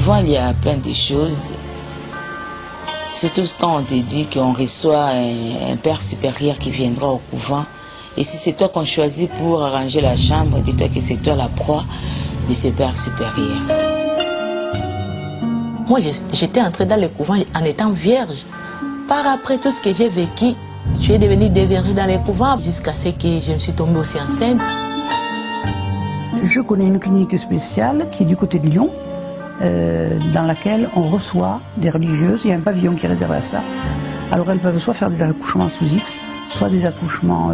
couvent, il y a plein de choses. Surtout quand on te dit qu'on reçoit un père supérieur qui viendra au couvent. Et si c'est toi qu'on choisit pour arranger la chambre, dis-toi que c'est toi la proie de ce père supérieur. Moi, j'étais entrée dans le couvent en étant vierge. Par après tout ce que j'ai vécu, je suis devenue déviergée dans les couvents jusqu'à ce que je me suis tombée aussi enceinte. Je connais une clinique spéciale qui est du côté de Lyon, dans laquelle on reçoit des religieuses. Il y a un pavillon qui est réservé à ça. Alors elles peuvent soit faire des accouchements sous X, soit des accouchements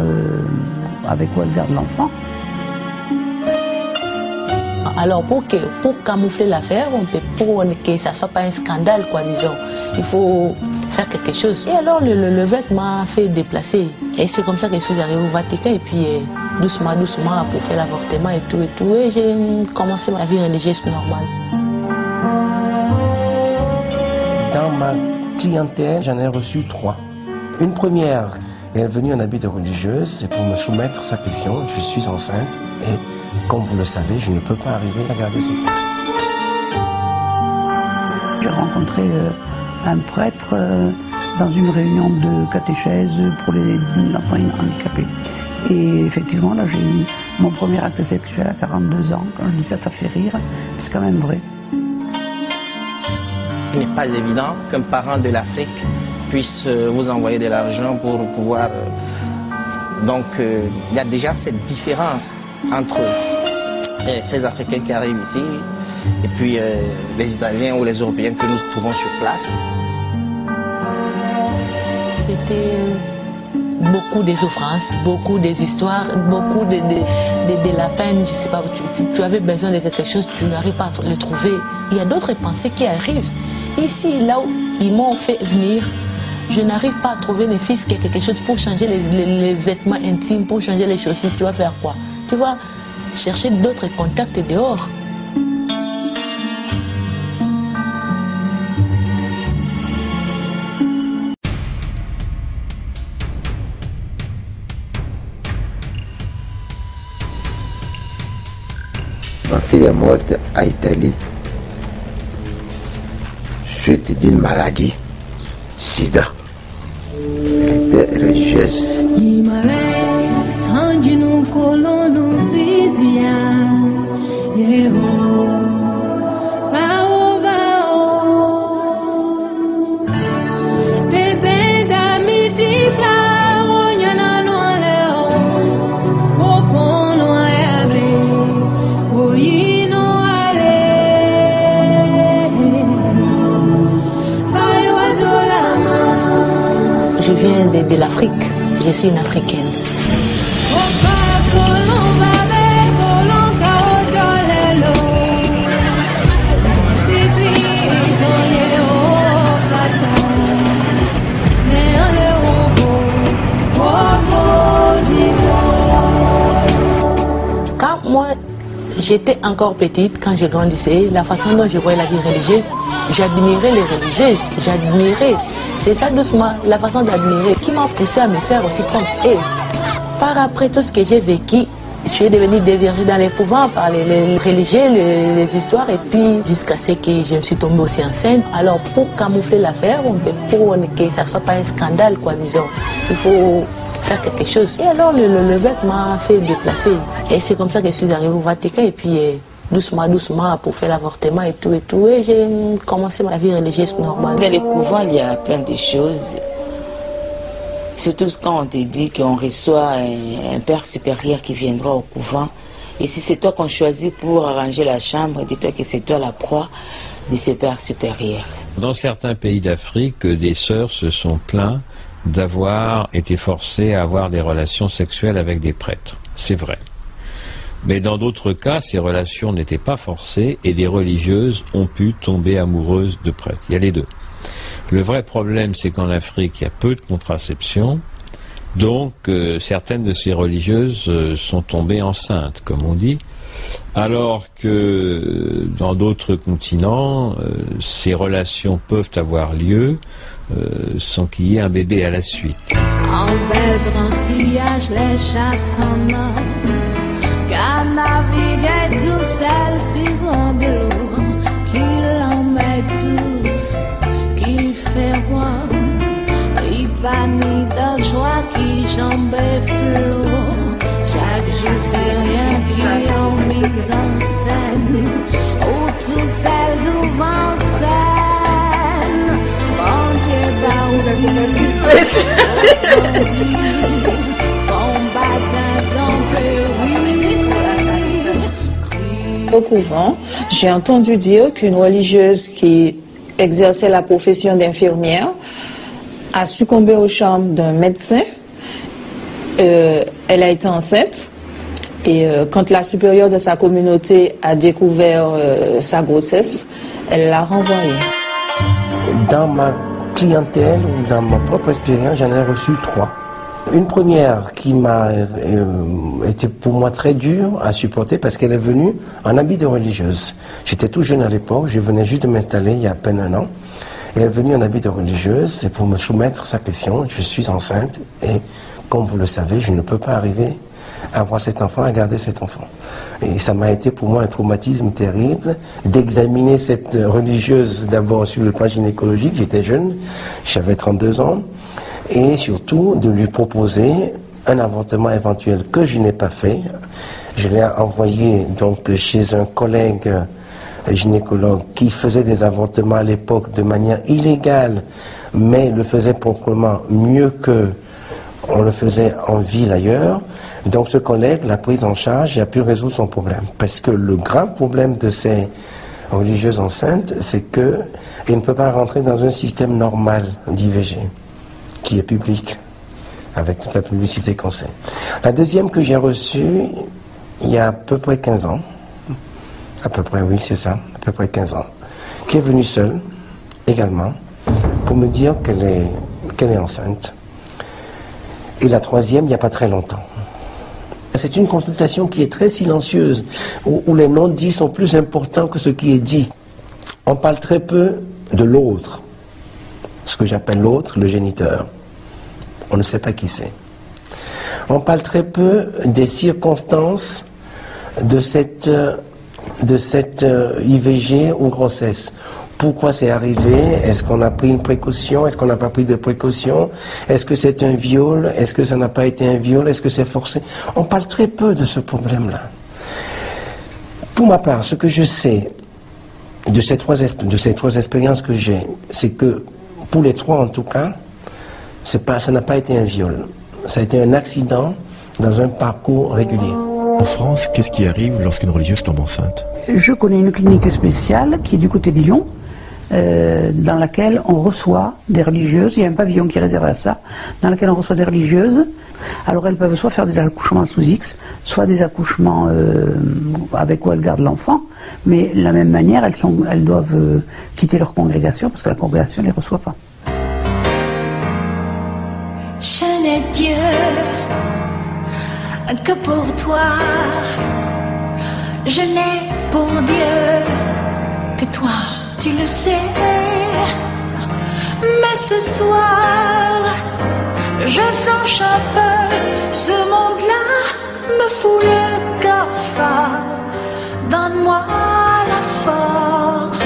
avec où elles gardent l'enfant. Alors pour camoufler l'affaire, pour que ça ne soit pas un scandale, quoi, disons, il faut faire quelque chose. Et alors le vêtement m'a fait déplacer. Et c'est comme ça que je suis arrivée au Vatican. Et puis doucement, doucement, pour faire l'avortement et tout. Et j'ai commencé ma vie religieuse normale. Dans ma clientèle, j'en ai reçu 3. Une première est venue en habit de religieuse, c'est pour me soumettre sa question. Je suis enceinte et, comme vous le savez, je ne peux pas arriver à garder cet enfant. J'ai rencontré un prêtre dans une réunion de catéchèse pour les enfants handicapés. Et effectivement, là, j'ai eu mon premier acte sexuel à 42 ans. Quand je dis ça, ça fait rire, mais c'est quand même vrai. Il n'est pas évident qu'un parent de l'Afrique puisse vous envoyer de l'argent pour pouvoir... Donc, il y a déjà cette différence entre ces Africains qui arrivent ici et puis les Italiens ou les Européens que nous trouvons sur place. C'était beaucoup de souffrances, beaucoup des histoires, beaucoup de la peine. Je sais pas, tu avais besoin de quelque chose, tu n'arrives pas à le trouver. Il y a d'autres pensées qui arrivent. Ici, là où ils m'ont fait venir, je n'arrive pas à trouver ne fils qu'il y a quelque chose pour changer les vêtements intimes, pour changer les chaussures. Tu vas faire quoi? Tu vas chercher d'autres contacts dehors. Ma fille est morte à Italie suite d'une maladie, sida. Elle était religieuse. Je viens de l'Afrique, je suis une Africaine. Quand moi, j'étais encore petite, quand je grandissais, la façon dont je voyais la vie religieuse, j'admirais les religieuses, j'admirais. C'est ça doucement, la façon d'admirer, qui m'a poussé à me faire aussi comme eux. Par après tout ce que j'ai vécu, je suis devenue déviergée dans les couvents par les religieux, les histoires, et puis jusqu'à ce que je me suis tombée aussi enceinte. Alors pour camoufler l'affaire, pour que ça ne soit pas un scandale, quoi, disons, il faut faire quelque chose. Et alors le vêtement m'a fait déplacer. Et c'est comme ça que je suis arrivée au Vatican, et puis doucement, doucement, pour faire l'avortement et tout. Et j'ai commencé ma vie religieuse normale. Dans les couvents, il y a plein de choses. Surtout quand on te dit qu'on reçoit un père supérieur qui viendra au couvent. Et si c'est toi qu'on choisit pour arranger la chambre, dis-toi que c'est toi la proie de ce père supérieur. Dans certains pays d'Afrique, des sœurs se sont plaintes d'avoir été forcées à avoir des relations sexuelles avec des prêtres. C'est vrai. Mais dans d'autres cas, ces relations n'étaient pas forcées et des religieuses ont pu tomber amoureuses de prêtres. Il y a les deux. Le vrai problème, c'est qu'en Afrique, il y a peu de contraception. Donc, certaines de ces religieuses sont tombées enceintes, comme on dit. Alors que dans d'autres continents, ces relations peuvent avoir lieu sans qu'il y ait un bébé à la suite. En bel grand sillage, les chacun. Car naviguer tout seul si grand de l'eau, qu'il en féroce, il panie de joie qui jambe flot. Chaque jour c'est rien qui en mise en scène, où tout seul devant scène. Bon Dieu, Au couvent, j'ai entendu dire qu'une religieuse qui exerçait la profession d'infirmière a succombé au charme d'un médecin. Elle a été enceinte et quand la supérieure de sa communauté a découvert sa grossesse, elle l'a renvoyée. Dans ma clientèle ou dans ma propre expérience, j'en ai reçu 3. Une première qui m'a été pour moi très dure à supporter parce qu'elle est venue en habit de religieuse. J'étais tout jeune à l'époque, je venais juste de m'installer il y a à peine 1 an. Elle est venue en habit de religieuse, c'est pour me soumettre sa question. Je suis enceinte et comme vous le savez, je ne peux pas arriver à avoir cet enfant, à garder cet enfant. Et ça m'a été pour moi un traumatisme terrible d'examiner cette religieuse d'abord sur le plan gynécologique. J'étais jeune, j'avais 32 ans. Et surtout de lui proposer un avortement éventuel que je n'ai pas fait. Je l'ai envoyé donc chez un collègue gynécologue qui faisait des avortements à l'époque de manière illégale, mais le faisait proprement mieux que on le faisait en ville ailleurs. Donc ce collègue l'a prise en charge et a pu résoudre son problème. Parce que le grave problème de ces religieuses enceintes, c'est qu'elles ne peuvent pas rentrer dans un système normal d'IVG qui est public, avec toute la publicité qu'on sait. La deuxième que j'ai reçue, il y a à peu près 15 ans, à peu près, oui, c'est ça, à peu près 15 ans, qui est venue seule, également, pour me dire qu'elle est enceinte. Et la troisième, il n'y a pas très longtemps. C'est une consultation qui est très silencieuse, où les non-dits sont plus importants que ce qui est dit. On parle très peu de l'autre, ce que j'appelle l'autre, le géniteur. On ne sait pas qui c'est. On parle très peu des circonstances de cette IVG ou grossesse. Pourquoi c'est arrivé? Est-ce qu'on a pris une précaution? Est-ce qu'on n'a pas pris de précaution? Est-ce que c'est un viol? Est-ce que ça n'a pas été un viol? Est-ce que c'est forcé? On parle très peu de ce problème-là. Pour ma part, ce que je sais de ces trois expériences que j'ai, c'est que pour les 3 en tout cas, ça n'a pas été un viol. Ça a été un accident dans un parcours régulier. En France, qu'est-ce qui arrive lorsqu'une religieuse tombe enceinte? Je connais une clinique spéciale qui est du côté de Lyon, dans laquelle on reçoit des religieuses. Il y a un pavillon qui est réservé à ça, dans lequel on reçoit des religieuses. Alors elles peuvent soit faire des accouchements sous X, soit des accouchements avec où elles gardent l'enfant, mais de la même manière, elles doivent quitter leur congrégation parce que la congrégation ne les reçoit pas. Je n'ai Dieu que pour toi. Je n'ai pour Dieu que toi, tu le sais. Mais ce soir, je flanche un peu. Ce monde-là me fout le cafard. Donne-moi la force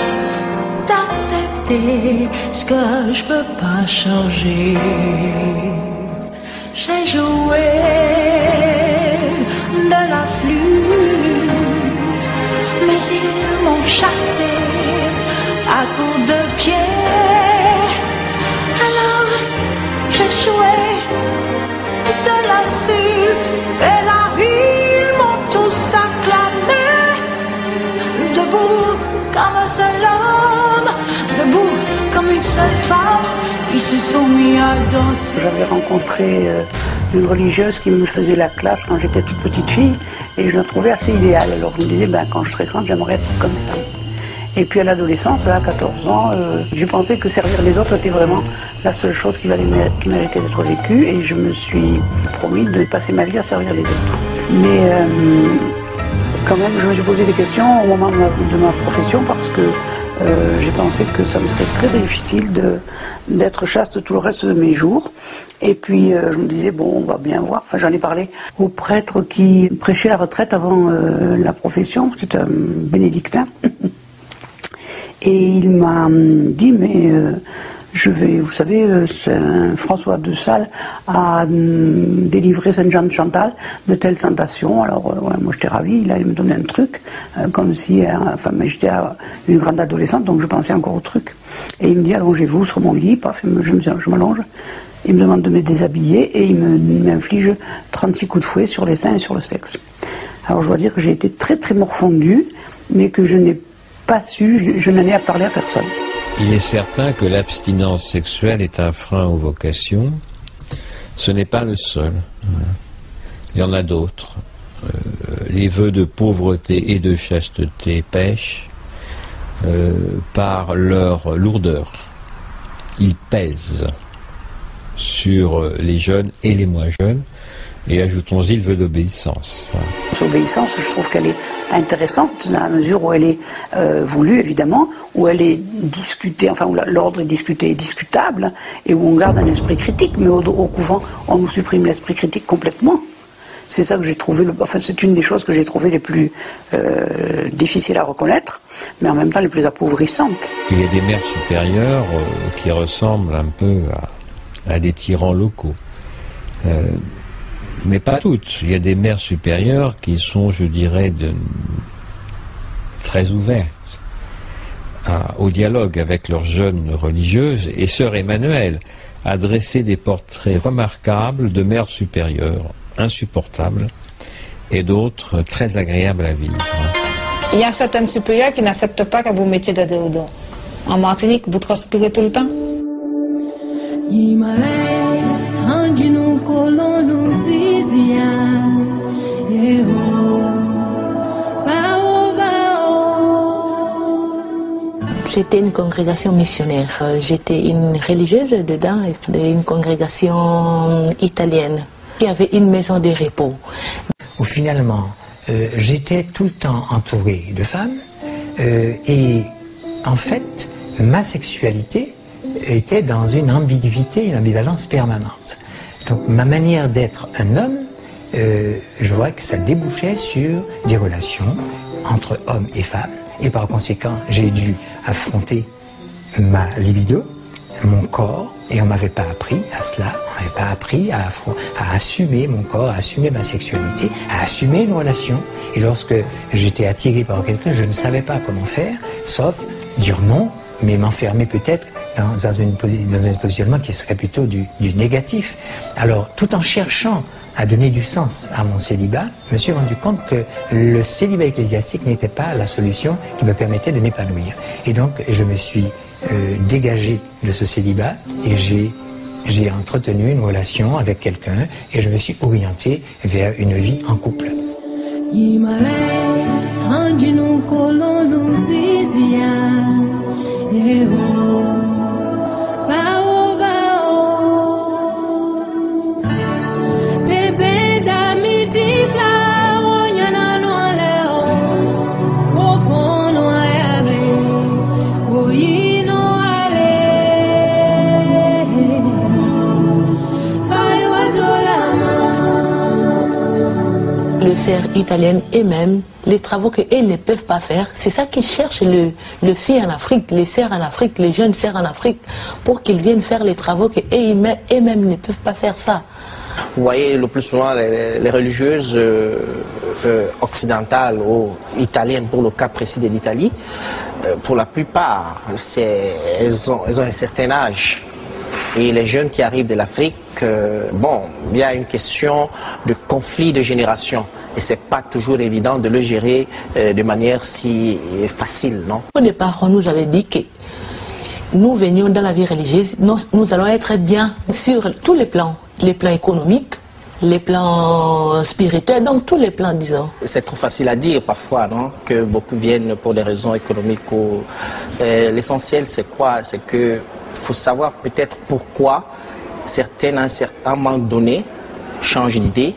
d'accepter ce que je peux pas changer. J'ai joué de la flûte, mais ils m'ont chassé à coups de pied. Alors j'ai joué de l'insulte et là ils m'ont tous acclamé. Debout comme un seul homme, debout comme une seule femme, ils se sont mis à danser. J'avais rencontré une religieuse qui me faisait la classe quand j'étais toute petite fille et je la trouvais assez idéale. Alors je me disais, quand je serai grande, j'aimerais être comme ça. Et puis à l'adolescence, à 14 ans, j'ai pensé que servir les autres était vraiment la seule chose qui méritait d'être vécue et je me suis promis de passer ma vie à servir les autres. Mais quand même, je me suis posé des questions au moment de ma profession parce que j'ai pensé que ça me serait très difficile d'être chaste tout le reste de mes jours. Et puis je me disais, bon, on va bien voir. Enfin, j'en ai parlé au prêtre qui prêchait la retraite avant la profession, c'était un bénédictin. Et il m'a dit, mais vous savez, François de Sales a délivré Saint-Jean de Chantal de telles tentations. Alors, moi, j'étais ravie. Il me donnait un truc, comme si, mais j'étais une grande adolescente, donc je pensais encore au truc. Et il me dit, allongez-vous sur mon lit. Paf, je m'allonge. Il me demande de me déshabiller et il m'inflige 36 coups de fouet sur les seins et sur le sexe. Alors, je dois dire que j'ai été très, très morfondue, mais que je n'ai pas su, je n'en ai à parler à personne. Il est certain que l'abstinence sexuelle est un frein aux vocations. Ce n'est pas le seul. Il y en a d'autres. Les vœux de pauvreté et de chasteté pêchent par leur lourdeur. Ils pèsent sur les jeunes et les moins jeunes. Et ajoutons-y le vœu d'obéissance. L'obéissance, je trouve qu'elle est intéressante dans la mesure où elle est voulue, évidemment, où elle est discutée, enfin où l'ordre est discuté et discutable, et où on garde un esprit critique. Mais au couvent, on nous supprime l'esprit critique complètement. C'est ça que j'ai trouvé, c'est une des choses que j'ai trouvées les plus difficiles à reconnaître, mais en même temps les plus appauvrissantes. Il y a des mères supérieures qui ressemblent un peu à des tyrans locaux. Mais pas toutes. Il y a des mères supérieures qui sont, je dirais, très ouvertes au dialogue avec leurs jeunes religieuses. Et sœur Emmanuelle a dressé des portraits remarquables de mères supérieures, insupportables, et d'autres très agréables à vivre. Il y a certaines supérieures qui n'acceptent pas que vous mettiez de déodorant. En Martinique, vous transpirez tout le temps. C'était une congrégation missionnaire. J'étais une religieuse dedans, une congrégation italienne qui avait une maison de repos. Où finalement, j'étais tout le temps entouré de femmes et en fait, ma sexualité était dans une ambiguïté, une ambivalence permanente. Donc ma manière d'être un homme, je vois que ça débouchait sur des relations entre hommes et femmes. Et par conséquent, j'ai dû affronter ma libido, mon corps, et on ne m'avait pas appris à cela, on ne m'avait pas appris à assumer mon corps, à assumer ma sexualité, à assumer une relation. Et lorsque j'étais attiré par quelqu'un, je ne savais pas comment faire, sauf dire non, mais m'enfermer peut-être dans un positionnement qui serait plutôt du négatif. Alors, tout en cherchant à donner du sens à mon célibat, je me suis rendu compte que le célibat ecclésiastique n'était pas la solution qui me permettait de m'épanouir. Et donc, je me suis dégagé de ce célibat et j'ai entretenu une relation avec quelqu'un et je me suis orienté vers une vie en couple. Les sœurs italiennes et même les travaux qu'elles ne peuvent pas faire, c'est ça qu'ils cherchent le filles en Afrique, les sœurs en Afrique, les jeunes sœurs en Afrique, pour qu'ils viennent faire les travaux qu'elles-mêmes ne peuvent pas faire ça. Vous voyez le plus souvent les religieuses occidentales ou italiennes, pour le cas précis de l'Italie, pour la plupart, elles ont un certain âge. Et les jeunes qui arrivent de l'Afrique, bon, il y a une question de conflit de génération. Et ce n'est pas toujours évident de le gérer de manière si facile, non? Au départ, on nous avait dit que nous venions dans la vie religieuse, nous allons être bien sur tous les plans économiques, les plans spirituels, donc tous les plans, disons. C'est trop facile à dire parfois, non? Que beaucoup viennent pour des raisons économiques. L'essentiel, c'est quoi? C'est que il faut savoir peut-être pourquoi certaines, à un certain moment donné, changent d'idée,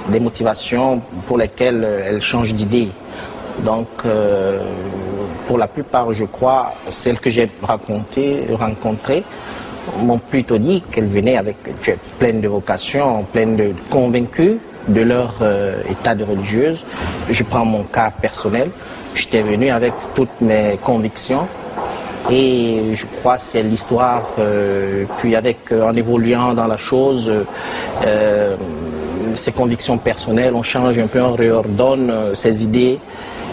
des motivations pour lesquelles elles changent d'idée. Donc, pour la plupart, je crois, celles que j'ai rencontrées, m'ont plutôt dit qu'elles venaient pleines de vocation, pleines de convaincues de leur état de religieuse. Je prends mon cas personnel. J'étais venu avec toutes mes convictions Et je crois que c'est l'histoire, puis en évoluant dans la chose, ses convictions personnelles, on change un peu, on réordonne ses idées.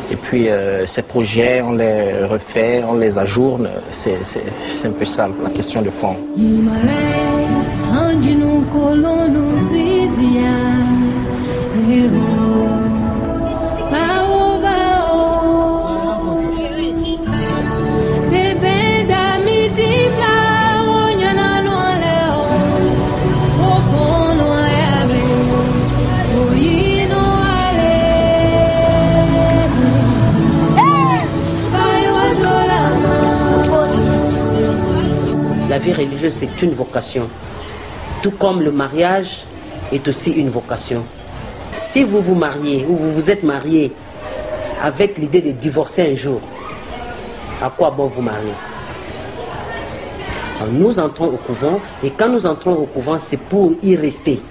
Et puis ces projets, on les refait, on les ajourne. C'est un peu ça, la question de fond. La vie religieuse, c'est une vocation. Tout comme le mariage est aussi une vocation. Si vous vous mariez ou vous vous êtes marié avec l'idée de divorcer un jour, à quoi bon vous marier? Alors, nous entrons au couvent, et quand nous entrons au couvent, c'est pour y rester,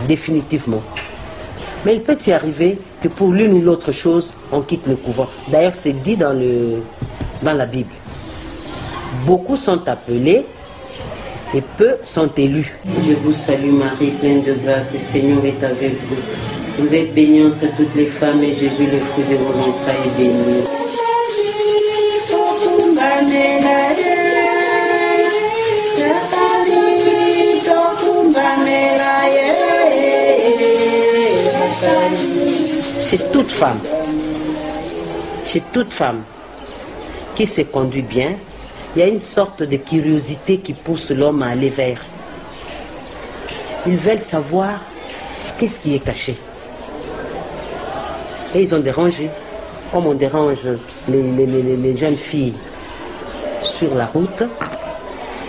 définitivement. Mais il peut y arriver que pour l'une ou l'autre chose, on quitte le couvent. D'ailleurs, c'est dit dans la Bible. Beaucoup sont appelés et peu sont élus. Je vous salue Marie, pleine de grâce, le Seigneur est avec vous. Vous êtes bénie entre toutes les femmes et Jésus, le fruit de vos entrailles, est béni. Chez toute femme qui se conduit bien, il y a une sorte de curiosité qui pousse l'homme à aller vers. Ils veulent savoir qu'est-ce qui est caché. Et ils ont dérangé, comme on dérange les jeunes filles sur la route,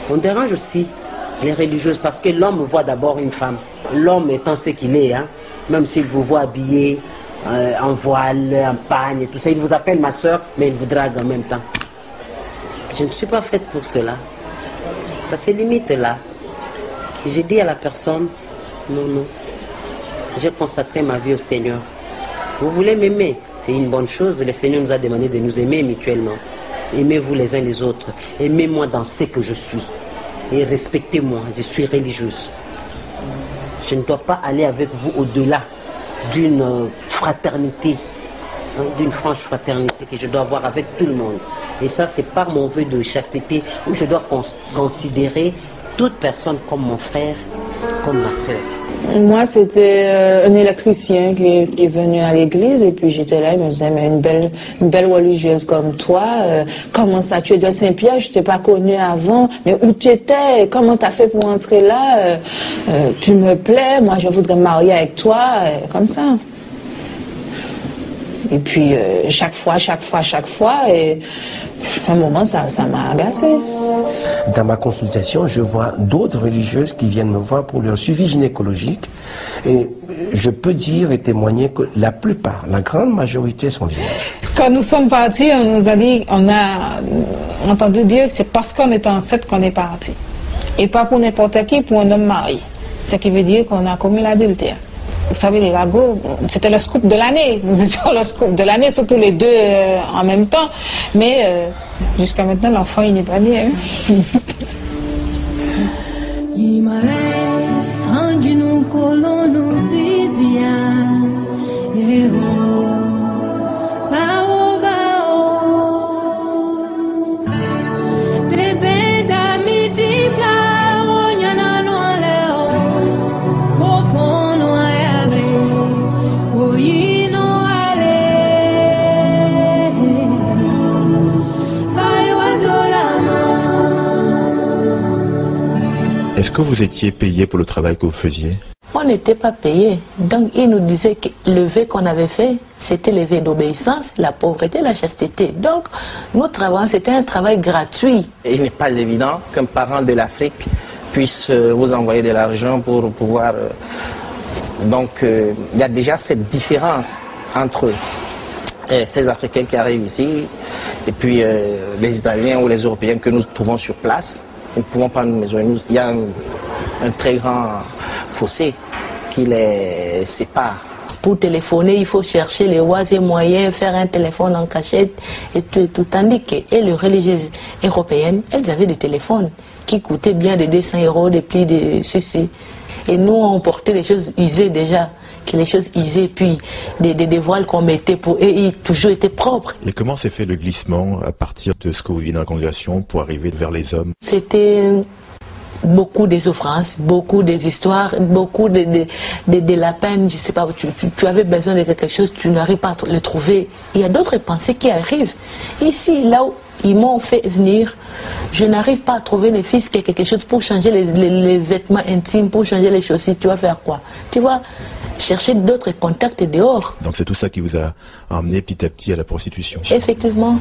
on dérange aussi les religieuses, parce que l'homme voit d'abord une femme. L'homme étant ce qu'il est, hein, même s'il vous voit habillé en voile, en pagne, tout ça, il vous appelle ma soeur, mais il vous drague en même temps. Je ne suis pas faite pour cela. Ça se limite là. J'ai dit à la personne, non, j'ai consacré ma vie au Seigneur. Vous voulez m'aimer, c'est une bonne chose. Le Seigneur nous a demandé de nous aimer mutuellement. Aimez-vous les uns les autres. Aimez-moi dans ce que je suis. Et respectez-moi, je suis religieuse. Je ne dois pas aller avec vous au-delà d'une fraternité, hein, d'une franche fraternité que je dois avoir avec tout le monde. Et ça, c'est par mon vœu de chasteté où je dois considérer toute personne comme mon frère, comme ma sœur. Moi, c'était un électricien qui est venu à l'église et puis j'étais là, il me disait, mais une belle religieuse comme toi, comment ça, tu es de Saint-Pierre, je t'ai pas connue avant, mais où tu étais, comment tu as fait pour entrer là, tu me plais, moi je voudrais me marier avec toi, comme ça. Et puis chaque fois, et à un moment ça m'a agacé. Dans ma consultation, je vois d'autres religieuses qui viennent me voir pour leur suivi gynécologique et je peux dire et témoigner que la plupart, la grande majorité sont vierges. Quand nous sommes partis, on a entendu dire que c'est parce qu'on est enceinte qu'on est parti. Et pas pour n'importe qui, pour un homme marié. Ce qui veut dire qu'on a commis l'adultère. Vous savez, les ragots, c'était le scoop de l'année. Nous étions le scoop de l'année, surtout les deux en même temps. Mais jusqu'à maintenant, l'enfant, il n'est pas né. Est-ce que vous étiez payé pour le travail que vous faisiez? On n'était pas payé. Donc il nous disait que le vœu qu'on avait fait, c'était le vœu d'obéissance, la pauvreté, la chasteté. Donc nous travaillons, c'était un travail gratuit. Il n'est pas évident qu'un parent de l'Afrique puisse vous envoyer de l'argent pour pouvoir... Donc il y a déjà cette différence entre ces Africains qui arrivent ici et puis les Italiens ou les Européens que nous trouvons sur place. Nous ne pouvons pas nous mesurer. Il y a un très grand fossé qui les sépare. Pour téléphoner, il faut chercher les voies et moyens, faire un téléphone en cachette et tout. Tandis que les religieuses européennes, elles avaient des téléphones qui coûtaient bien de 200 €, des plis de ceci. Et nous, on portait des choses usées déjà, que les choses usées, puis des voiles qu'on mettait pour eux, ils toujours étaient propres. Et comment s'est fait le glissement à partir de ce que vous vivez dans la congrégation pour arriver vers les hommes? C'était beaucoup des souffrances, beaucoup des histoires, beaucoup de la peine, je sais pas, tu avais besoin de quelque chose, tu n'arrives pas à le trouver. Il y a d'autres pensées qui arrivent. Ici, là où ils m'ont fait venir, je n'arrive pas à trouver le fils qui a quelque chose pour changer les vêtements intimes, pour changer les chaussures, tu vas faire quoi? Tu vas chercher d'autres contacts dehors. Donc c'est tout ça qui vous a emmené petit à petit à la prostitution? Effectivement.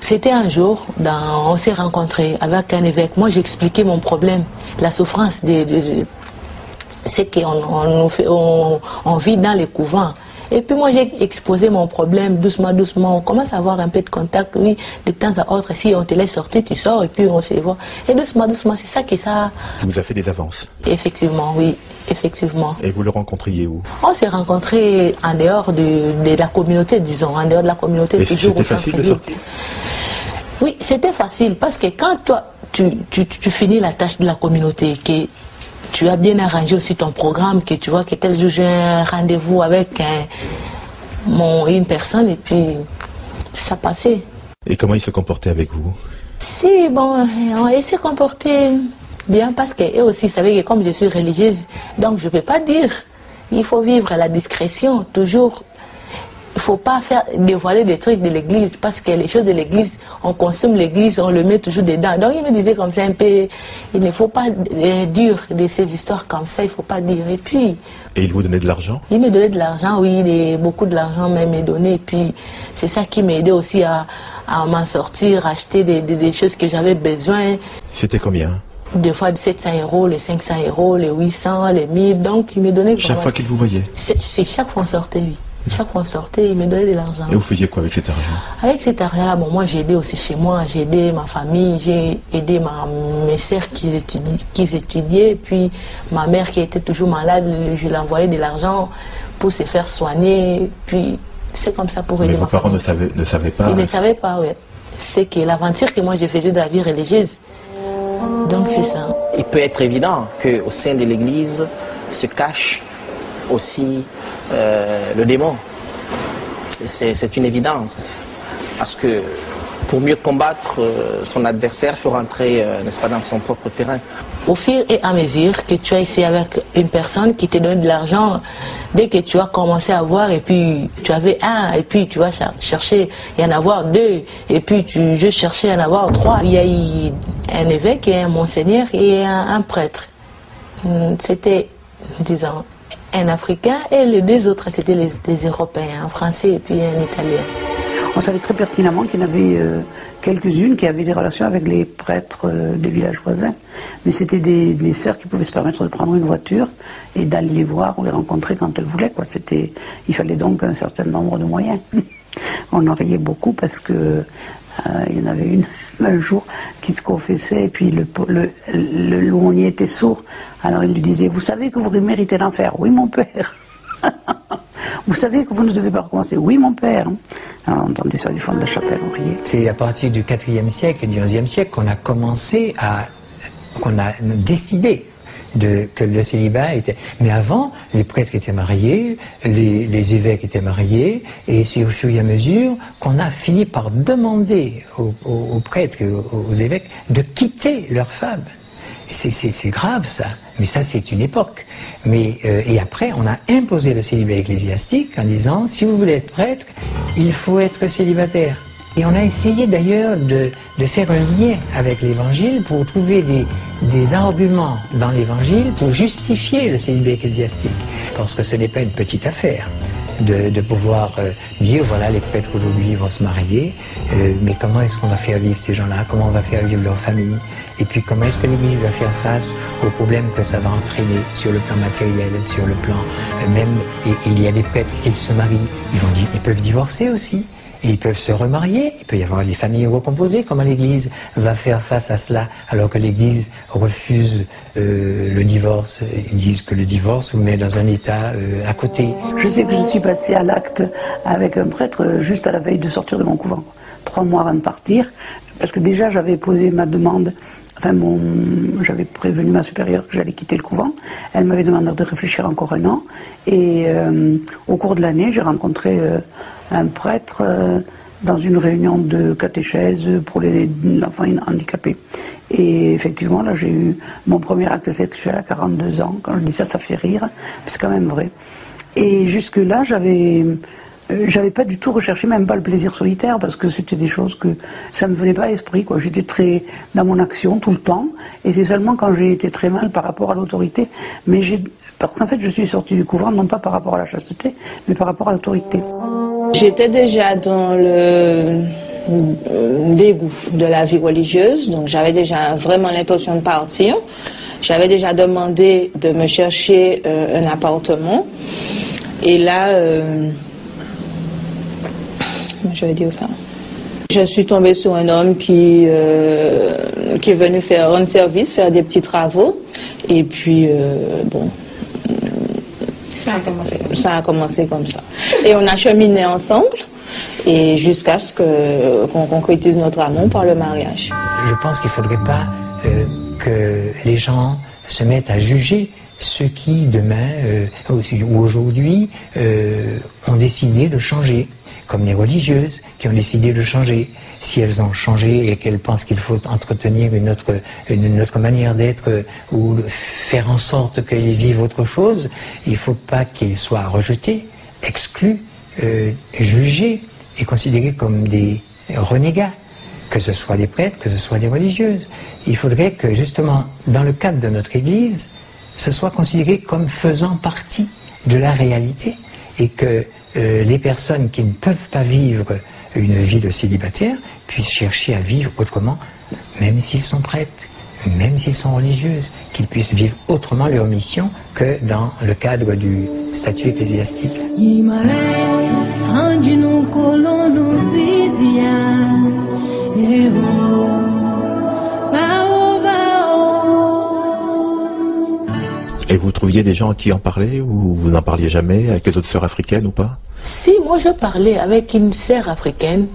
C'était un jour, on s'est rencontrés avec un évêque. Moi, j'ai expliqué mon problème, la souffrance c'est qu'on vit dans les couvents. Et puis moi, j'ai exposé mon problème doucement, doucement. On commence à avoir un peu de contact, oui, de temps à autre. Si on te laisse sortir, tu sors et puis on se voit. Et doucement, doucement, c'est ça qui ça. Vous a fait des avances? Effectivement, oui, effectivement. Et vous le rencontriez où? On s'est rencontrés en dehors de la communauté, disons, en dehors de la communauté. Et c'était facile de sortir? Oui, c'était facile parce que quand toi, tu finis la tâche de la communauté, que tu as bien arrangé aussi ton programme, que tu vois que tel jour j'ai un rendez-vous avec une personne et puis ça passait. Et comment il se comportait avec vous? Si, bon, il s'est comporté bien parce qu'eux aussi savaient que comme je suis religieuse, donc je ne peux pas dire. Il faut vivre à la discrétion, toujours. Il ne faut pas dévoiler des trucs de l'église parce que les choses de l'église, on consomme l'église, on le met toujours dedans. Donc il me disait comme ça un peu, il ne faut pas dire de ces histoires comme ça, il ne faut pas dire. Et puis... Et il vous donnait de l'argent? Il me donnait de l'argent, oui, beaucoup de l'argent même me donnait. Et puis c'est ça qui m'aidait aussi à m'en sortir, acheter des choses que j'avais besoin. C'était combien? Des fois 700 €, les 500 €, les 800, les 1000, donc il me donnait... Chaque fois qu'il vous voyait? C'est chaque fois on sortait, oui. Chaque fois on sortait, il me donnait de l'argent. Et vous faisiez quoi avec cet argent? Avec cet argent-là, bon, moi j'ai aidé aussi chez moi, j'ai aidé ma famille, j'ai aidé mes sœurs qui étudiaient, et puis ma mère qui était toujours malade, je lui envoyais de l'argent pour se faire soigner, puis c'est comme ça pour aider. Mais vos parents ne savaient pas? Ils ne savaient pas, oui. C'est que l'aventure que moi je faisais de la vie religieuse, donc c'est ça. Il peut être évident qu'au sein de l'Église se cache aussi le démon. C'est une évidence. Parce que pour mieux combattre son adversaire, il faut rentrer, n'est-ce pas, dans son propre terrain. Au fur et à mesure que tu as essayé avec une personne qui te donne de l'argent, dès que tu as commencé à voir, et puis tu avais un, et puis tu vas chercher et en avoir deux, et puis je cherchais à en avoir trois. Il y a eu un évêque et un monseigneur et un prêtre. C'était, disons, un Africain et les deux autres, c'était des Européens, un Français et puis un Italien. On savait très pertinemment qu'il y en avait quelques-unes qui avaient des relations avec les prêtres des villages voisins. Mais c'était des sœurs qui pouvaient se permettre de prendre une voiture et d'aller les voir ou les rencontrer quand elles voulaient, quoi. Il fallait donc un certain nombre de moyens. On en riait beaucoup parce que il y en avait une un jour qui se confessait et puis le louonier était sourd. Alors il lui disait: vous savez que vous méritez l'enfer? Oui, mon père. Vous savez que vous ne devez pas recommencer? Oui, mon père. Alors on entendait ça du fond de la chapelle, on riait. C'est à partir du IVe siècle et du XIe siècle qu'on a commencé qu'on a décidé que le célibat était... Mais avant, les prêtres étaient mariés, les évêques étaient mariés, et c'est au fur et à mesure qu'on a fini par demander aux prêtres et aux évêques de quitter leurs femmes. C'est grave ça, mais ça c'est une époque. Et après, on a imposé le célibat ecclésiastique en disant: si vous voulez être prêtre, il faut être célibataire. Et on a essayé d'ailleurs de faire un lien avec l'évangile pour trouver des arguments dans l'évangile pour justifier le célibat ecclésiastique. Parce que ce n'est pas une petite affaire de pouvoir dire: voilà, les prêtres aujourd'hui vont se marier, mais comment est-ce qu'on va faire vivre ces gens-là? Comment on va faire vivre leur famille? Et puis comment est-ce que l'Église va faire face aux problèmes que ça va entraîner sur le plan matériel, sur le plan même... Et il y a des prêtres, s'ils se marient, ils peuvent divorcer aussi. Et ils peuvent se remarier, il peut y avoir des familles recomposées. Comment l'Église va faire face à cela alors que l'Église refuse le divorce? Ils disent que le divorce vous met dans un état à côté. Je sais que je suis passée à l'acte avec un prêtre juste à la veille de sortir de mon couvent, 3 mois avant de partir, parce que déjà j'avais posé ma demande, j'avais prévenu ma supérieure que j'allais quitter le couvent. Elle m'avait demandé de réfléchir encore 1 an, et au cours de l'année, j'ai rencontré un prêtre dans une réunion de catéchèse pour les enfants handicapés. Et effectivement, là, j'ai eu mon premier acte sexuel à 42 ans. Quand je dis ça, ça fait rire, mais c'est quand même vrai. Et jusque-là, j'avais pas du tout recherché, même pas le plaisir solitaire, parce que c'était des choses que ça me venait pas à l'esprit, quoi. J'étais très dans mon action tout le temps, et c'est seulement quand j'ai été très mal par rapport à l'autorité, parce qu'en fait, je suis sortie du couvent non pas par rapport à la chasteté, mais par rapport à l'autorité. J'étais déjà dans le dégoût de la vie religieuse, donc j'avais déjà vraiment l'intention de partir. J'avais déjà demandé de me chercher un appartement, et là, je vais dire ça. Je suis tombée sur un homme qui est venu rendre service, faire des petits travaux, et puis bon. Ça a commencé comme ça. Et on a cheminé ensemble, et jusqu'à ce qu'on concrétise notre amour par le mariage. Je pense qu'il ne faudrait pas que les gens se mettent à juger ceux qui, demain ou aujourd'hui, ont décidé de changer, comme les religieuses qui ont décidé de changer. Si elles ont changé et qu'elles pensent qu'il faut entretenir une autre manière d'être ou faire en sorte qu'ils vivent autre chose, il ne faut pas qu'ils soient rejetés, exclus, jugés et considérés comme des renégats, que ce soit des prêtres, que ce soit des religieuses. Il faudrait que justement, dans le cadre de notre Église, ce soit considéré comme faisant partie de la réalité, et que les personnes qui ne peuvent pas vivre une vie de célibataire puissent chercher à vivre autrement, même s'ils sont prêtres, même s'ils sont religieuses, qu'ils puissent vivre autrement leur mission que dans le cadre du statut ecclésiastique. Et vous trouviez des gens qui en parlaient, ou vous n'en parliez jamais avec les autres sœurs africaines ou pas? Si, moi je parlais avec une sœur africaine,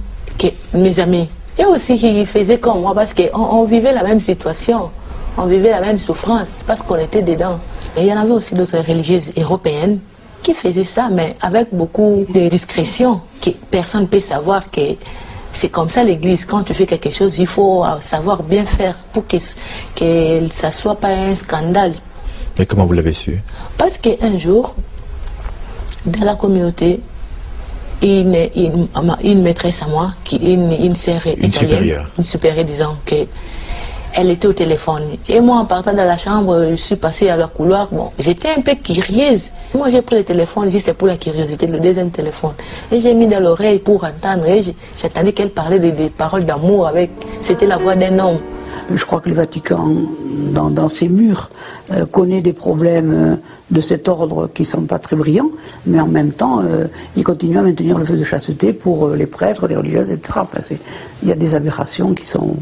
mes amis, et aussi qui faisait comme moi, parce qu'on vivait la même situation, on vivait la même souffrance, parce qu'on était dedans. Et il y en avait aussi d'autres religieuses européennes qui faisaient ça, mais avec beaucoup de discrétion, que personne ne peut savoir que c'est comme ça l'Église. Quand tu fais quelque chose, il faut savoir bien faire pour que ça ne soit pas un scandale. Mais comment vous l'avez su? Parce qu'un jour, dans la communauté, une maîtresse à moi, une sœur italienne, une supérieure, disant qu'elle était au téléphone. Et moi, en partant de la chambre, je suis passée à la couloir. Bon, j'étais un peu curieuse. Moi, j'ai pris le téléphone, c'était pour la curiosité, le deuxième téléphone. Et j'ai mis dans l'oreille pour entendre. Et j'attendais qu'elle parlait des paroles d'amour avec. C'était la voix d'un homme. Je crois que le Vatican, dans ses murs, connaît des problèmes de cet ordre qui ne sont pas très brillants, mais en même temps, il continue à maintenir le feu de chasteté pour les prêtres, les religieuses, etc. Enfin, il y a des aberrations qui sont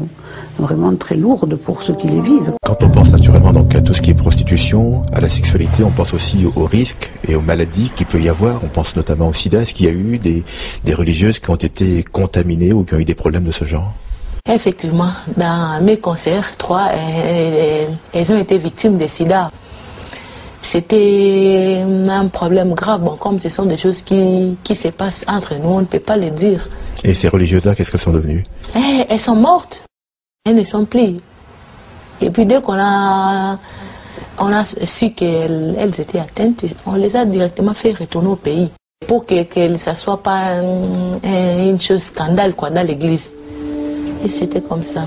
vraiment très lourdes pour ceux qui les vivent. Quand on pense naturellement donc à tout ce qui est prostitution, à la sexualité, on pense aussi aux risques et aux maladies qu'il peut y avoir. On pense notamment au sida. Est-ce qu'il y a eu des religieuses qui ont été contaminées ou qui ont eu des problèmes de ce genre? Effectivement, dans mes concerts, 3, elles ont été victimes de sida. C'était un problème grave. Bon, comme ce sont des choses qui se passent entre nous, on ne peut pas les dire. Et ces religieuses-là, qu'est-ce qu'elles sont devenues? Elles sont mortes. Elles ne sont plus. Et puis dès qu'on a su qu'elles étaient atteintes, on les a directement fait retourner au pays. Pour que ça ne soit pas une chose scandale quoi, dans l'église. Et c'était comme ça.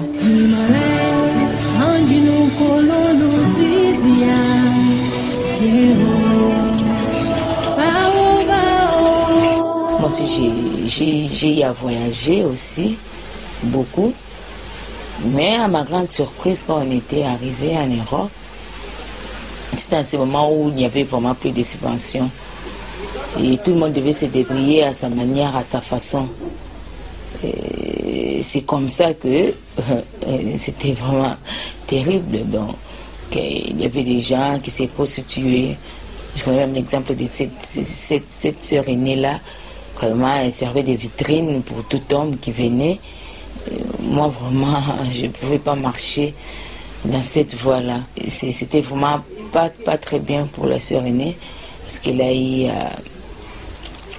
Moi aussi, j'ai eu à voyager aussi, beaucoup. Mais à ma grande surprise, quand on était arrivé en Europe, c'était à ce moment où il n'y avait vraiment plus de subventions. Et tout le monde devait se débrouiller à sa manière, à sa façon. c'est comme ça que c'était vraiment terrible. Donc, il y avait des gens qui s'est prostitués. Je connais même l'exemple de cette sœur aînée-là. Vraiment, elle servait de vitrine pour tout homme qui venait. Moi, vraiment, je ne pouvais pas marcher dans cette voie-là. C'était vraiment pas très bien pour la sœur aînée, parce qu'elle a eu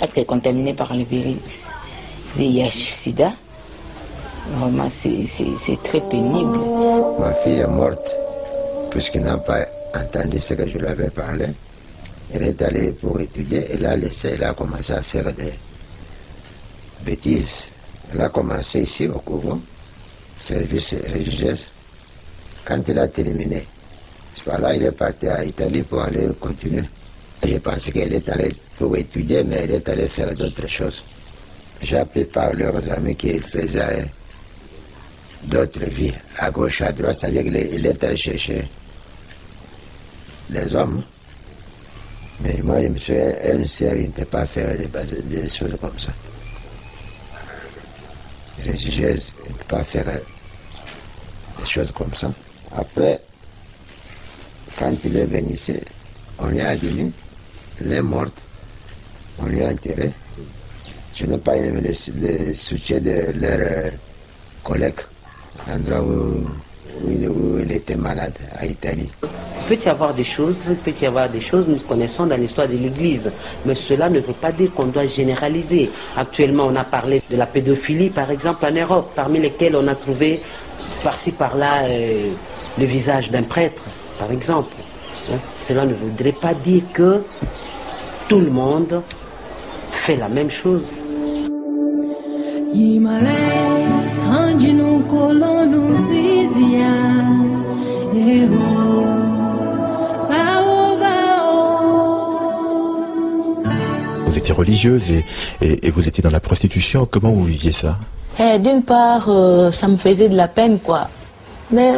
être contaminée par le VIH-Sida. Vraiment, c'est très pénible. Ma fille est morte, puisqu'elle n'a pas entendu ce que je lui avais parlé. Elle est allée pour étudier, elle a commencé à faire des bêtises. Elle a commencé ici au couvent, service religieux. Quand elle a terminé, là, il est parti à Italie pour aller continuer. Je pensais qu'elle est allée pour étudier, mais elle est allée faire d'autres choses. J'ai appris par leurs amis qu'ils faisaient d'autres vies, à gauche, à droite, c'est-à-dire qu'il est allé chercher les hommes. Mais moi, je me suis dit, une sœur, il ne peut pas faire des choses comme ça. Religieuse, il ne peut pas faire des choses comme ça. Après, quand il est venu ici, on lui a dit, elle est morte, on lui a enterré. Je n'ai pas aimé le soutien de leurs collègues, l'endroit où il était malade, à Italie. Il peut y avoir des choses, nous connaissons dans l'histoire de l'Église, mais cela ne veut pas dire qu'on doit généraliser. Actuellement, on a parlé de la pédophilie, par exemple, en Europe, parmi lesquels on a trouvé par-ci, par-là, le visage d'un prêtre, par exemple. Cela ne voudrait pas dire que tout le monde fait la même chose. Vous étiez religieuse et vous étiez dans la prostitution. Comment vous viviez ça? D'une part, ça me faisait de la peine, quoi. Mais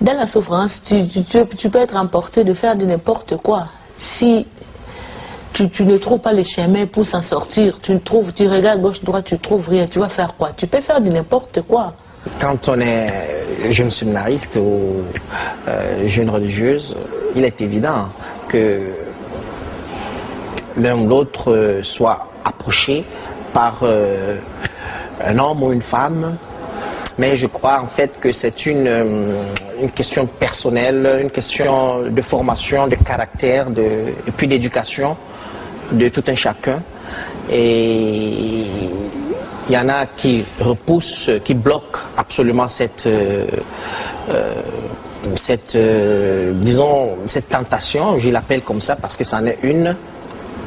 dans la souffrance, tu peux être emporté de faire de n'importe quoi. Si tu ne trouves pas les chemins pour s'en sortir, tu regardes gauche-droite, tu trouves rien, tu vas faire quoi? Tu peux faire de n'importe quoi. Quand on est jeune séminariste ou jeune religieuse, il est évident que l'un ou l'autre soit approché par un homme ou une femme, mais je crois en fait que c'est une question personnelle, une question de formation, de caractère, et puis d'éducation de tout un chacun. Et il y en a qui repoussent, qui bloquent absolument cette tentation, je l'appelle comme ça parce que c'en est une,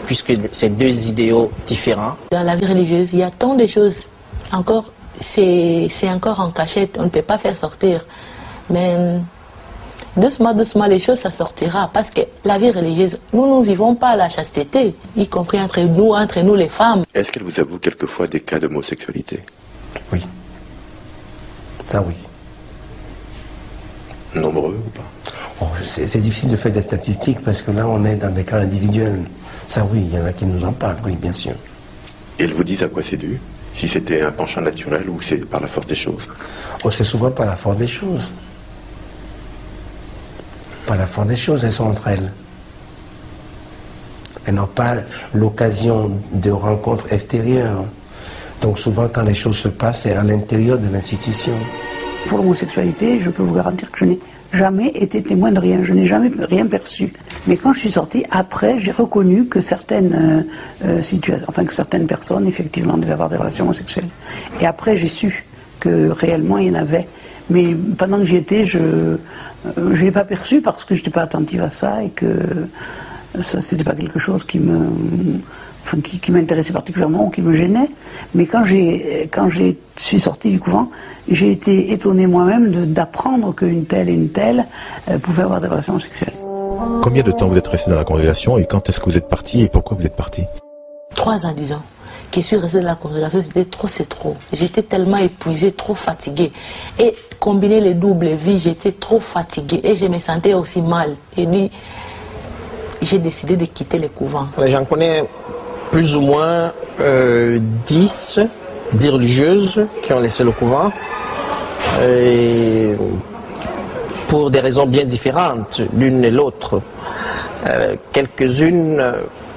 puisque c'est deux idéaux différents. Dans la vie religieuse, il y a tant de choses encore, c'est encore en cachette, on ne peut pas faire sortir. Mais doucement, doucement, les choses, ça sortira. Parce que la vie religieuse, nous ne vivons pas la chasteté, y compris entre nous les femmes. Est-ce qu'elle vous avoue quelquefois des cas d'homosexualité? Oui. Ça, oui. Nombreux ou pas? Oh, c'est difficile de faire des statistiques parce que là, on est dans des cas individuels. Ça, oui, il y en a qui nous en parlent, oui, bien sûr. Et elles vous disent à quoi c'est dû? Si c'était un penchant naturel ou c'est par la force des choses? Oh, c'est souvent par la force des choses. Par la force des choses, elles sont entre elles. Elles n'ont pas l'occasion de rencontres extérieures. Donc souvent, quand les choses se passent, c'est à l'intérieur de l'institution. Pour l'homosexualité, je peux vous garantir que je n'ai jamais été témoin de rien. Je n'ai jamais rien perçu. Mais quand je suis sortie, après, j'ai reconnu que certaines situations, enfin que certaines personnes, effectivement, devaient avoir des relations homosexuelles. Et après, j'ai su que réellement, il y en avait. Mais pendant que j'y étais, je ne l'ai pas perçu parce que je n'étais pas attentive à ça et que ce n'était pas quelque chose qui m'intéressait particulièrement ou qui me gênait. Mais quand je suis sortie du couvent, j'ai été étonnée moi-même d'apprendre qu'une telle et une telle pouvaient avoir des relations sexuelles. Combien de temps vous êtes resté dans la congrégation et quand est-ce que vous êtes parti et pourquoi vous êtes parti? 3 ans, disons. Que je suis restée dans la congrégation, c'est trop. J'étais tellement épuisée, trop fatiguée. Et combiner les doubles vies, j'étais trop fatiguée et je me sentais aussi mal. Et j'ai décidé de quitter le couvent. J'en connais plus ou moins 10 10 religieuses qui ont laissé le couvent. Et pour des raisons bien différentes l'une et l'autre. Quelques-unes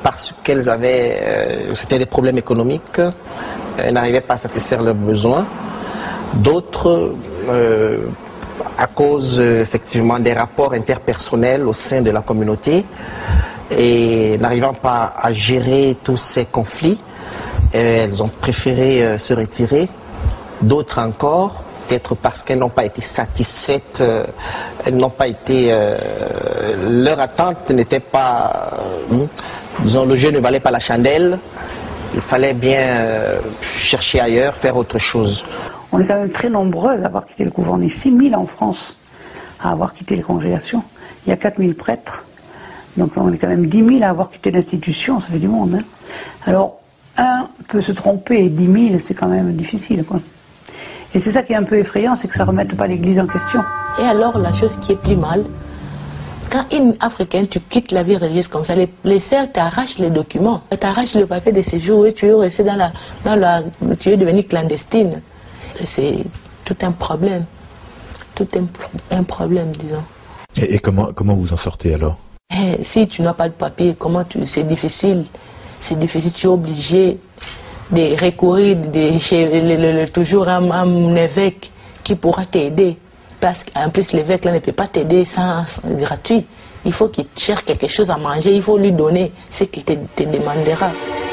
parce qu'elles avaient, c'était des problèmes économiques, elles n'arrivaient pas à satisfaire leurs besoins. D'autres à cause effectivement des rapports interpersonnels au sein de la communauté et n'arrivant pas à gérer tous ces conflits, elles ont préféré se retirer. D'autres encore, peut-être parce qu'elles n'ont pas été satisfaites, elles n'ont pas été, leur attente n'était pas, disons, le jeu ne valait pas la chandelle, il fallait bien chercher ailleurs, faire autre chose. On est quand même très nombreuses à avoir quitté le couvent. On est 6000 en France à avoir quitté les congrégations. Il y a 4000 prêtres. Donc on est quand même 10 000 à avoir quitté l'institution. Ça fait du monde. Hein. Alors, un peut se tromper et 10 000, c'est quand même difficile, quoi. Et c'est ça qui est un peu effrayant, c'est que ça ne remette pas l'Église en question. Et alors, la chose qui est plus mal, quand une Africaine, tu quittes la vie religieuse comme ça, les sœurs t'arrachent les documents, t'arrachent le papier de séjour et tu es resté tu es devenu clandestine. C'est tout un problème. Tout un problème, disons. Et comment vous en sortez alors? Si tu n'as pas de papier, c'est difficile. C'est difficile, tu es obligé de recourir toujours à un évêque qui pourra t'aider. Parce qu'en plus, l'évêque là ne peut pas t'aider gratuit. Il faut qu'il cherche quelque chose à manger, il faut lui donner ce qu'il te demandera.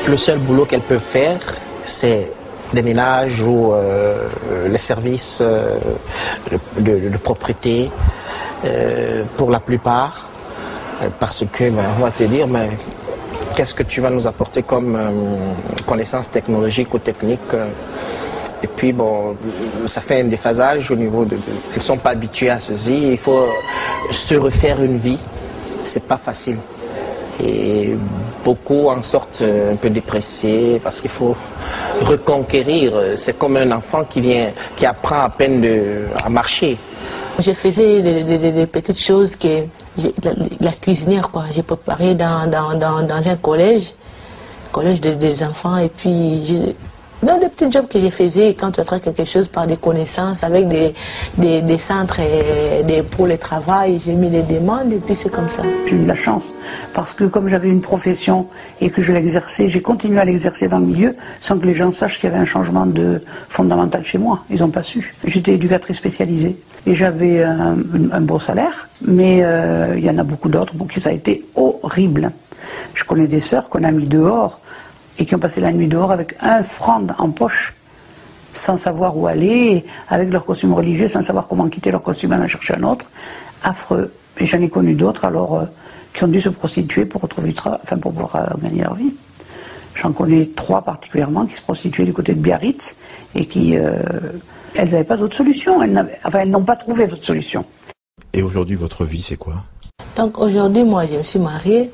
Le seul boulot qu'elle peut faire, c'est des ménages ou les services de propreté, pour la plupart. Parce que, on va te dire, mais qu'est-ce que tu vas nous apporter comme connaissances technologiques ou techniques? Et puis, bon, ça fait un déphasage au niveau de... Ils ne sont pas habitués à ceci. Il faut se refaire une vie. C'est pas facile. Et beaucoup en sortent un peu dépressés parce qu'il faut reconquérir. C'est comme un enfant qui apprend à peine à marcher. Je faisais des petites choses que... La cuisinière, quoi. J'ai préparé dans un collège des enfants, et puis dans des petits jobs que je faisais, quand tu attrapes quelque chose par des connaissances, avec des centres pour le travail, j'ai mis des demandes, et puis c'est comme ça. J'ai eu de la chance, parce que comme j'avais une profession et que je l'exerçais, j'ai continué à l'exercer dans le milieu, sans que les gens sachent qu'il y avait un changement fondamental chez moi. Ils n'ont pas su. J'étais éducatrice spécialisée, et j'avais un beau salaire, mais il y en a beaucoup d'autres pour qui ça a été horrible. Je connais des sœurs qu'on a mis dehors, et qui ont passé la nuit dehors avec 1 franc en poche, sans savoir où aller, avec leur costume religieux, sans savoir comment quitter leur costume et en chercher un autre. Affreux. Et j'en ai connu d'autres, alors, qui ont dû se prostituer pour retrouver du travail, enfin, pour pouvoir gagner leur vie. J'en connais 3 particulièrement qui se prostituaient du côté de Biarritz, et qui, elles n'avaient pas d'autre solution. Elles n'ont pas trouvé d'autre solution. Et aujourd'hui, votre vie, c'est quoi? Donc aujourd'hui, moi, je me suis mariée.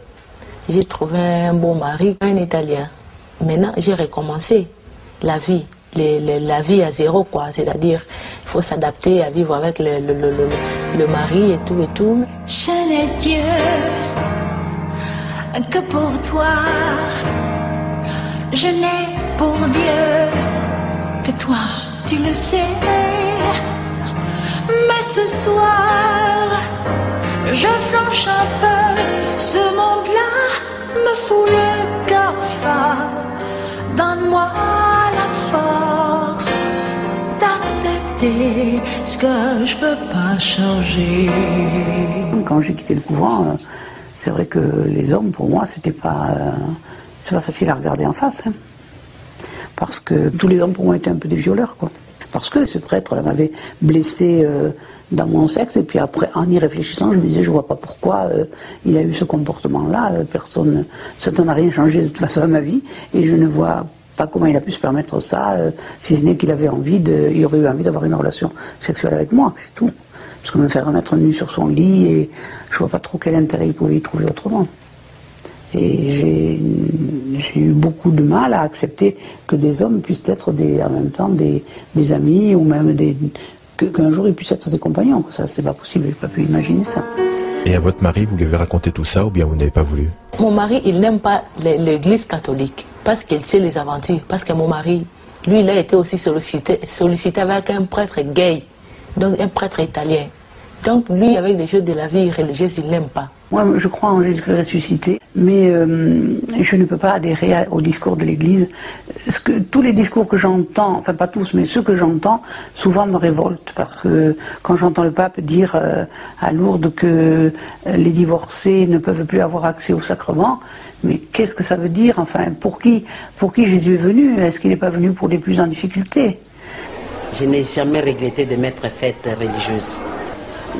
J'ai trouvé un bon mari, un Italien. Maintenant, j'ai recommencé la vie, la vie à zéro, quoi. C'est-à-dire, il faut s'adapter à vivre avec le mari et tout et tout. Je n'ai Dieu que pour toi. Je n'ai pour Dieu que toi, tu le sais. Mais ce soir, je flanche un peu. Ce monde-là me fout le cafard. Donne-moi la force d'accepter ce que je peux pas changer. Quand j'ai quitté le couvent, c'est vrai que les hommes, pour moi, c'est pas facile à regarder en face. Hein. Parce que tous les hommes, pour moi, étaient un peu des violeurs, quoi. Parce que ce prêtre-là m'avait blessé dans mon sexe, et puis après, en y réfléchissant, je me disais, je vois pas pourquoi il a eu ce comportement-là. Ça n'a rien changé de toute façon à ma vie, et je ne vois pas comment il a pu se permettre ça, si ce n'est qu'il avait il aurait eu envie d'avoir une relation sexuelle avec moi, c'est tout. Parce que me faire remettre nu sur son lit, et je vois pas trop quel intérêt il pouvait y trouver autrement. Et j'ai eu beaucoup de mal à accepter que des hommes puissent être en même temps des amis, ou même qu'un jour ils puissent être des compagnons. Ça, c'est pas possible, j'ai pas pu imaginer ça. Et à votre mari, vous lui avez raconté tout ça, ou bien vous n'avez pas voulu? Mon mari, il n'aime pas l'église catholique, parce qu'il sait les aventures, parce que mon mari, Lui, il a été aussi sollicité avec un prêtre gay, donc un prêtre italien. Donc lui, avec les choses de la vie religieuse, il n'aime pas. Moi, je crois en Jésus-Christ ressuscité, mais je ne peux pas adhérer au discours de l'Église. Tous les discours que j'entends, enfin pas tous, mais ceux que j'entends, souvent me révoltent. Parce que quand j'entends le pape dire à Lourdes que les divorcés ne peuvent plus avoir accès au sacrement, mais qu'est-ce que ça veut dire? Enfin, pour qui Jésus est venu? Est-ce qu'il n'est pas venu pour les plus en difficulté? Je n'ai jamais regretté de m'être faite religieuse.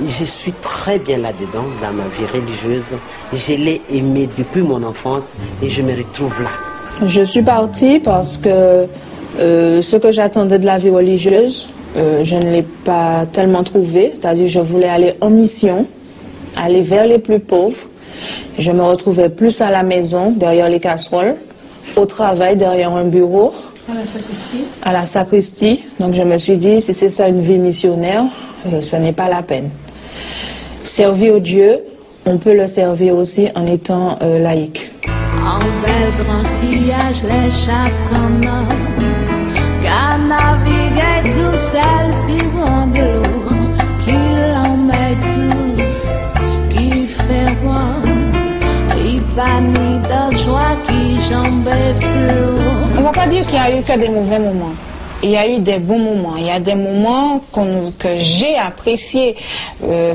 Je suis très bien là-dedans, dans ma vie religieuse. Je l'ai aimée depuis mon enfance et je me retrouve là. Je suis partie parce que ce que j'attendais de la vie religieuse, je ne l'ai pas tellement trouvé. C'est-à-dire je voulais aller en mission, aller vers les plus pauvres. Je me retrouvais plus à la maison, derrière les casseroles, au travail, derrière un bureau. À la sacristie? À la sacristie. Donc je me suis dit, si c'est ça une vie missionnaire, ce n'est pas la peine. Servir Dieu, on peut le servir aussi en étant laïque. En bel grand sillage, les chacun qu'à naviguer tout seul si grand de l'eau, qu'il en met tous, qui fait roi, il panie de joie qui jambe flot. On ne va pas dire qu'il y a eu que des mauvais moments. Il y a eu des bons moments. Il y a des moments que j'ai appréciés.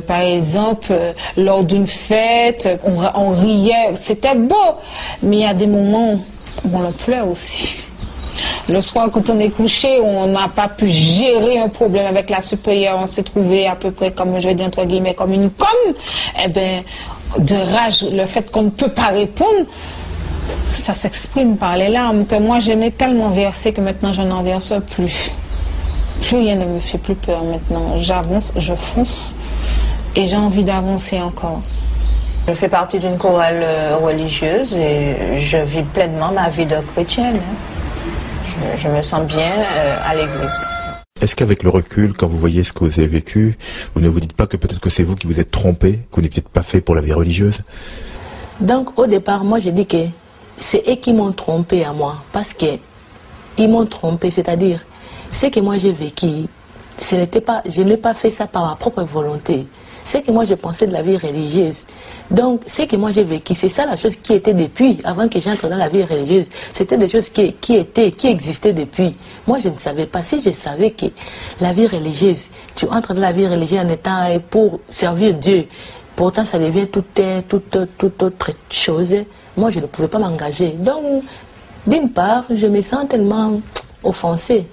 Par exemple, lors d'une fête, on riait. C'était beau. Mais il y a des moments où on pleure aussi. Le soir, quand on est couché, on n'a pas pu gérer un problème avec la supérieure. On s'est trouvé à peu près, comme je dis entre guillemets, comme une conne. Eh bien, de rage, le fait qu'on ne peut pas répondre, ça s'exprime par les larmes que moi je n'ai tellement versé que maintenant je n'en verse plus. Plus rien ne me fait plus peur maintenant. J'avance, je fonce et j'ai envie d'avancer encore. Je fais partie d'une chorale religieuse et je vis pleinement ma vie de chrétienne. Je me sens bien à l'église. Est-ce qu'avec le recul, quand vous voyez ce que vous avez vécu, vous ne vous dites pas que peut-être que c'est vous qui vous êtes trompé, que vous n'êtes peut-être pas fait pour la vie religieuse? Donc au départ, moi j'ai dit que c'est eux qui m'ont trompé à moi, parce qu'ils m'ont trompé, c'est-à-dire, ce que moi j'ai vécu, je n'ai pas fait ça par ma propre volonté. C'est que moi je pensais de la vie religieuse. Donc, ce que moi j'ai vécu, c'est ça la chose qui était depuis, avant que j'entre dans la vie religieuse. C'était des choses qui existaient depuis. Moi je ne savais pas. Si je savais que la vie religieuse, tu entres dans la vie religieuse en étant pour servir Dieu, pourtant ça devient toute autre chose. Moi, je ne pouvais pas m'engager. Donc, d'une part, je me sens tellement offensée.